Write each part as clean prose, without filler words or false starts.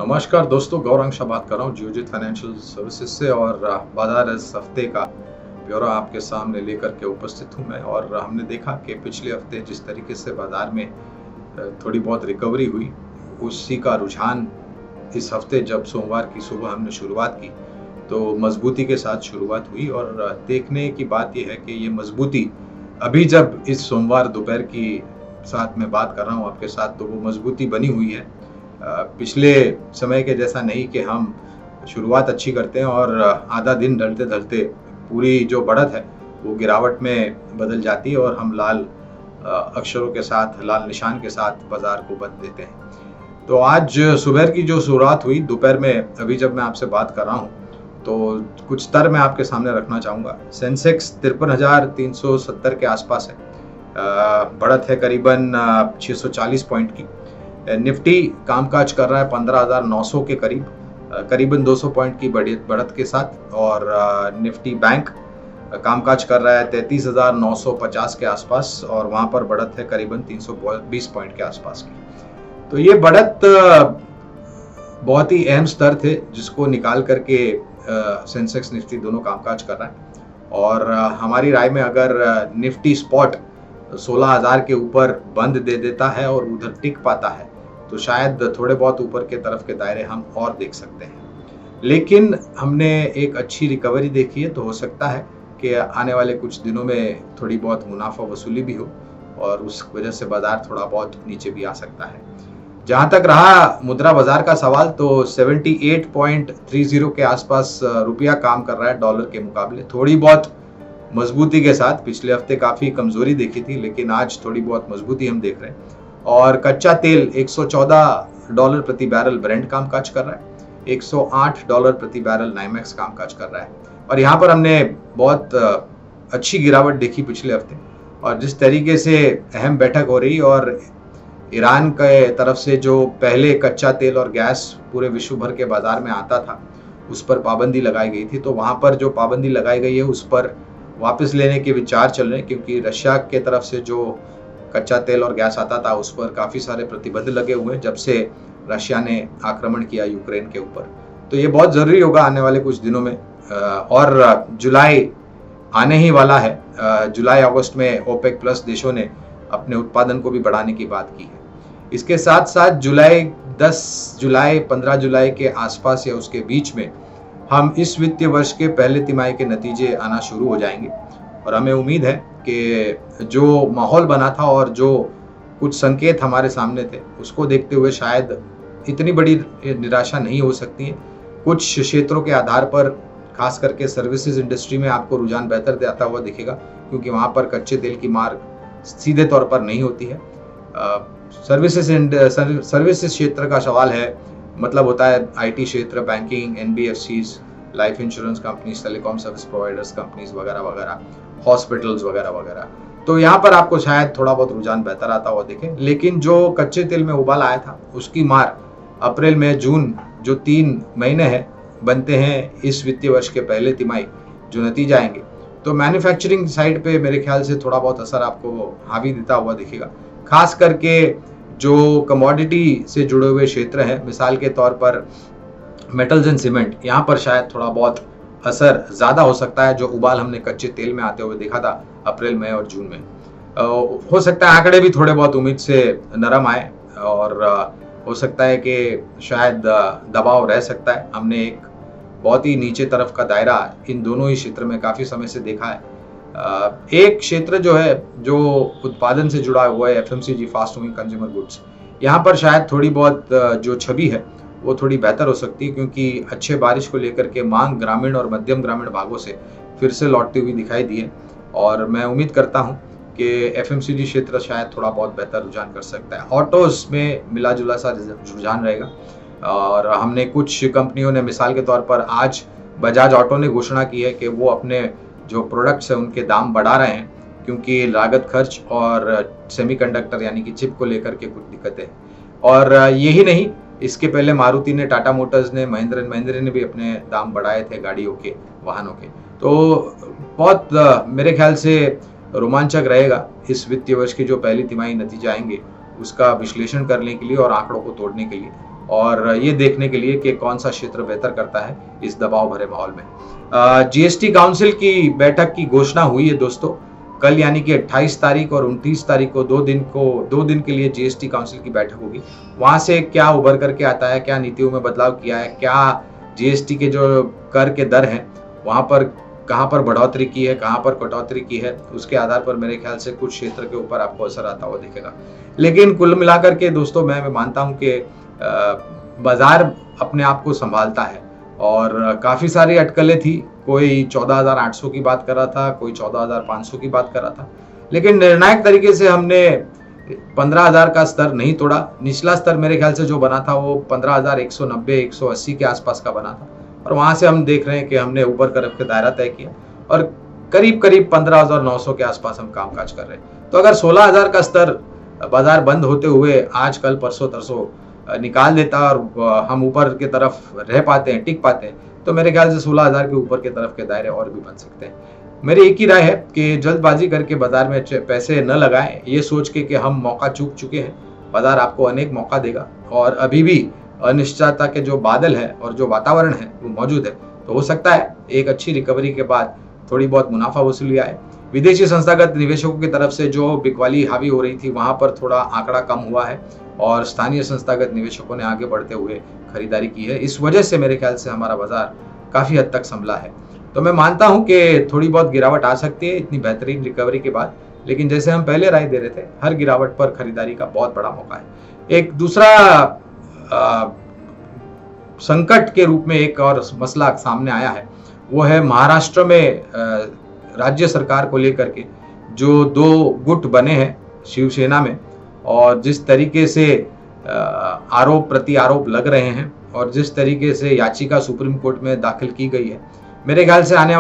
नमस्कार दोस्तों, गौरांग शाह बात कर रहा हूँ जियोजित फाइनेंशियल सर्विसेज से। और बाजार इस हफ्ते का ब्यौरा आपके सामने लेकर के उपस्थित हूँ मैं। और हमने देखा कि पिछले हफ्ते जिस तरीके से बाजार में थोड़ी बहुत रिकवरी हुई, उसी का रुझान इस हफ्ते जब सोमवार की सुबह हमने शुरुआत की तो मजबूती के साथ शुरुआत हुई। और देखने की बात यह है कि ये मजबूती अभी जब इस सोमवार दोपहर की साथ में बात कर रहा हूँ आपके साथ, तो वो मजबूती बनी हुई है। पिछले समय के जैसा नहीं कि हम शुरुआत अच्छी करते हैं और आधा दिन ढलते ढलते पूरी जो बढ़त है वो गिरावट में बदल जाती है और हम लाल अक्षरों के साथ, लाल निशान के साथ बाजार को बंद देते हैं। तो आज सुबह की जो शुरुआत हुई दोपहर में, अभी जब मैं आपसे बात कर रहा हूँ तो कुछ स्तर मैं आपके सामने रखना चाहूँगा। सेंसेक्स 53,370 के आसपास है, बढ़त है करीबन 640 पॉइंट की। निफ्टी कामकाज कर रहा है 15,900 के करीब, करीबन 200 पॉइंट की बढ़त के साथ। और निफ्टी बैंक कामकाज कर रहा है 33,950 के आसपास और वहाँ पर बढ़त है करीबन 320 पॉइंट के आसपास की। तो ये बढ़त बहुत ही अहम स्तर थे जिसको निकाल करके सेंसेक्स निफ्टी दोनों कामकाज कर रहा है। और हमारी राय में अगर निफ्टी स्पॉट 16,000 के ऊपर बंद दे देता है और उधर टिक पाता है तो शायद थोड़े बहुत ऊपर के तरफ के दायरे हम और देख सकते हैं। लेकिन हमने एक अच्छी रिकवरी देखी है, तो हो सकता है कि आने वाले कुछ दिनों में थोड़ी बहुत मुनाफा वसूली भी हो और उस वजह से बाजार थोड़ा बहुत नीचे भी आ सकता है। जहां तक रहा मुद्रा बाजार का सवाल, तो 78.30 के आसपास रुपया काम कर रहा है डॉलर के मुकाबले, थोड़ी बहुत मजबूती के साथ। पिछले हफ्ते काफी कमजोरी देखी थी, लेकिन आज थोड़ी बहुत मजबूती हम देख रहे हैं। और कच्चा तेल $114 प्रति बैरल ब्रेंट कामकाज कर रहा है, $108 प्रति बैरल नाइमेक्स कामकाज कर रहा है। और यहाँ पर हमने बहुत अच्छी गिरावट देखी पिछले हफ्ते। और जिस तरीके से अहम बैठक हो रही और ईरान के तरफ से जो पहले कच्चा तेल और गैस पूरे विश्व भर के बाजार में आता था, उस पर पाबंदी लगाई गई थी। तो वहाँ पर जो पाबंदी लगाई गई है उस पर वापस लेने के विचार चल रहे हैं, क्योंकि रशिया के तरफ से जो कच्चा तेल और गैस आता था उस पर काफ़ी सारे प्रतिबंध लगे हुए हैं जब से रशिया ने आक्रमण किया यूक्रेन के ऊपर। तो ये बहुत ज़रूरी होगा आने वाले कुछ दिनों में। और जुलाई आने ही वाला है। जुलाई अगस्त में ओपेक प्लस देशों ने अपने उत्पादन को भी बढ़ाने की बात की है। इसके साथ साथ 10 जुलाई 15 जुलाई के आसपास या उसके बीच में हम इस वित्तीय वर्ष के पहले तिमाही के नतीजे आना शुरू हो जाएंगे। और हमें उम्मीद है कि जो माहौल बना था और जो कुछ संकेत हमारे सामने थे उसको देखते हुए शायद इतनी बड़ी निराशा नहीं हो सकती है। कुछ क्षेत्रों के आधार पर, खास करके सर्विसेज इंडस्ट्री में आपको रुझान बेहतर जाता हुआ दिखेगा, क्योंकि वहाँ पर कच्चे तेल की मार सीधे तौर पर नहीं होती है। सर्विसेज क्षेत्र का सवाल है, मतलब होता है IT क्षेत्र, banking, NBFCs, life insurance companies, telecom service providers companies वगैरह वगैरह, हॉस्पिटल्स वगैरह वगैरह। तो यहाँ पर आपको शायद थोड़ा बहुत रुझान बेहतर आता हुआ दिखे। लेकिन जो कच्चे तेल में उबाल आया था उसकी मार अप्रैल में जून, जो 3 महीने हैं बनते हैं इस वित्तीय वर्ष के पहले तिमाही, जो नतीजे आएंगे, तो मैन्युफैक्चरिंग साइड पे मेरे ख्याल से थोड़ा बहुत असर आपको हावी देता हुआ दिखेगा। खास करके जो कमोडिटी से जुड़े हुए क्षेत्र हैं, मिसाल के तौर पर मेटल्स एंड सीमेंट, यहाँ पर शायद थोड़ा बहुत असर ज़्यादा हो सकता है। जो उबाल हमने कच्चे तेल में आते हुए देखा था अप्रैल में और जून में, हो सकता है आंकड़े भी थोड़े बहुत उम्मीद से नरम आए और हो सकता है कि शायद दबाव रह सकता है। हमने एक बहुत ही नीचे तरफ का दायरा इन दोनों ही क्षेत्र में काफ़ी समय से देखा है। एक क्षेत्र जो है जो उत्पादन से जुड़ा हुआ है, FMCG, fast moving consumer goods, यहाँ पर शायद थोड़ी बहुत जो छवि है वो थोड़ी बेहतर हो सकती है, क्योंकि अच्छे बारिश को लेकर के मांग ग्रामीण और मध्यम ग्रामीण भागों से फिर से लौटती हुई दिखाई दी है। और मैं उम्मीद करता हूँ कि FMCG क्षेत्र शायद थोड़ा बहुत बेहतर रुझान कर सकता है। ऑटोज में मिला जुला सा रुझान रहेगा। और हमने कुछ कंपनियों ने, मिसाल के तौर पर आज बजाज ऑटो ने घोषणा की है कि वो अपने जो प्रोडक्ट्स हैं उनके दाम बढ़ा रहे हैं, क्योंकि लागत खर्च और सेमीकंडक्टर यानी कि चिप को लेकर के कुछ दिक्कतें। और यही नहीं, इसके पहले मारुति ने, टाटा मोटर्स ने, महिंद्रा ने भी अपने दाम बढ़ाए थे गाड़ियों के, वाहनों के। तो बहुत मेरे ख्याल से रोमांचक रहेगा इस वित्तीय वर्ष की जो पहली तिमाही नतीजे आएंगे उसका विश्लेषण करने के लिए और आंकड़ों को तोड़ने के लिए। और ये देखने के लिए कि कौन सा क्षेत्र बेहतर करता है इस दबाव भरे माहौल में। जीएसटी काउंसिल की बैठक की घोषणा हुई है दोस्तों कल, यानी कि 28 तारीख और 29 तारीख को दो दिन के लिए जीएसटी काउंसिल की बैठक होगी। वहां से क्या उभर करके आता है, क्या नीतियों में बदलाव किया है, क्या जीएसटी के जो कर के दर हैं वहां पर कहां पर बढ़ोतरी की है, कहां पर कटौती की है, उसके आधार पर मेरे ख्याल से कुछ क्षेत्र के ऊपर आपको असर आता हुआ दिखेगा। लेकिन कुल मिलाकर के दोस्तों मैं मानता हूं कि बाजार अपने आप को संभालता है और काफी सारी अटकलें थी। कोई 14,800 की बात कर रहा था, कोई 14,500 की बात कर रहा था, लेकिन निर्णायक तरीके से हमने 15,000 का स्तर नहीं तोड़ा। निचला स्तर मेरे ख्याल से जो बना था वो 15,190 180 के आसपास का बना था और वहां से हम देख रहे हैं कि हमने ऊपर तरफ के दायरा तय किया और करीब करीब 15,900 के आसपास हम कामकाज कर रहे हैं। तो अगर 16,000 का स्तर बाजार बंद होते हुए आज कल परसों तरसों निकाल देता और हम ऊपर की तरफ रह पाते हैं, टिक पाते हैं, तो मेरे ख्याल से 16,000 के ऊपर के तरफ के दायरे और भी बन सकते हैं। मेरी एक ही राय है कि जल्दबाजी करके बाजार में पैसे न लगाएं, ये सोच के कि हम मौका चूक चुके हैं। बाजार आपको अनेक मौका देगा और अभी भी अनिश्चितता के जो बादल है और जो वातावरण है वो मौजूद है। तो हो सकता है एक अच्छी रिकवरी के बाद थोड़ी बहुत मुनाफा वसूली आए। विदेशी संस्थागत निवेशकों की तरफ से जो बिकवाली हावी हो रही थी वहां पर थोड़ा आंकड़ा कम हुआ है और स्थानीय संस्थागत निवेशकों ने आगे बढ़ते हुए खरीदारी की है। इस वजह से मेरे ख्याल से हमारा बाजार काफी हद तक संभला है। तो मैं मानता हूं कि थोड़ी बहुत गिरावट आ सकती है इतनी बेहतरीन रिकवरी के बाद, लेकिन जैसे हम पहले राय दे रहे थे, हर गिरावट पर खरीदारी का बहुत बड़ा मौका है। एक दूसरा संकट के रूप में एक और मसला सामने आया है, वो है महाराष्ट्र में राज्य सरकार को लेकर के जो दो गुट बने हैं शिवसेना में और जिस तरीके से आरोप प्रति आरोप लग रहे हैं और जिस तरीके से याचिका सुप्रीम कोर्ट में दाखिल की गई है, मेरे ख्याल से आने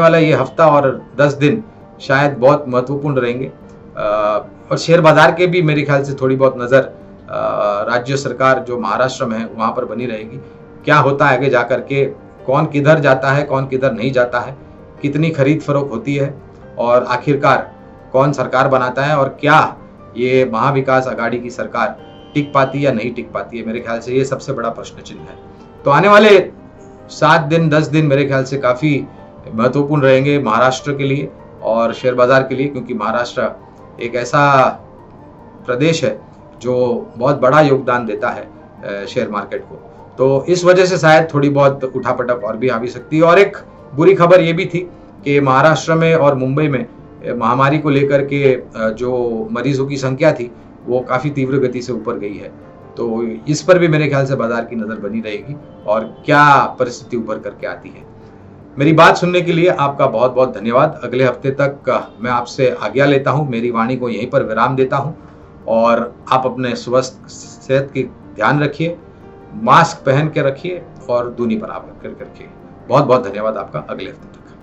वाला ये हफ्ता और 10 दिन शायद बहुत महत्वपूर्ण रहेंगे और शेयर बाजार के भी मेरे ख्याल से थोड़ी बहुत नज़र राज्य सरकार जो महाराष्ट्र में है वहाँ पर बनी रहेगी। क्या होता है आगे जाकर के, कौन किधर जाता है, कौन किधर नहीं जाता है, कितनी खरीद फरोख्त होती है और आखिरकार कौन सरकार बनाता है और क्या ये महाविकास आघाड़ी की सरकार टिक पाती या नहीं टिक पाती है। मेरे ख्याल से ये सबसे बड़ा प्रश्न चिन्ह है। तो आने वाले 7 दिन 10 दिन मेरे ख्याल से काफ़ी महत्वपूर्ण रहेंगे महाराष्ट्र के लिए और शेयर बाजार के लिए, क्योंकि महाराष्ट्र एक ऐसा प्रदेश है जो बहुत बड़ा योगदान देता है शेयर मार्केट को। तो इस वजह से शायद थोड़ी बहुत उठापटक और भी आ भी सकती है। और एक बुरी खबर ये भी थी कि महाराष्ट्र में और मुंबई में महामारी को लेकर के जो मरीजों की संख्या थी वो काफ़ी तीव्र गति से ऊपर गई है। तो इस पर भी मेरे ख्याल से बाजार की नज़र बनी रहेगी और क्या परिस्थिति उभर करके आती है। मेरी बात सुनने के लिए आपका बहुत बहुत धन्यवाद। अगले हफ्ते तक मैं आपसे आज्ञा लेता हूँ, मेरी वाणी को यहीं पर विराम देता हूँ और आप अपने स्वस्थ सेहत की ध्यान रखिए, मास्क पहन के रखिए और दूरी बराबर कर रखिए। बहुत बहुत धन्यवाद आपका। अगले हफ्ते तक।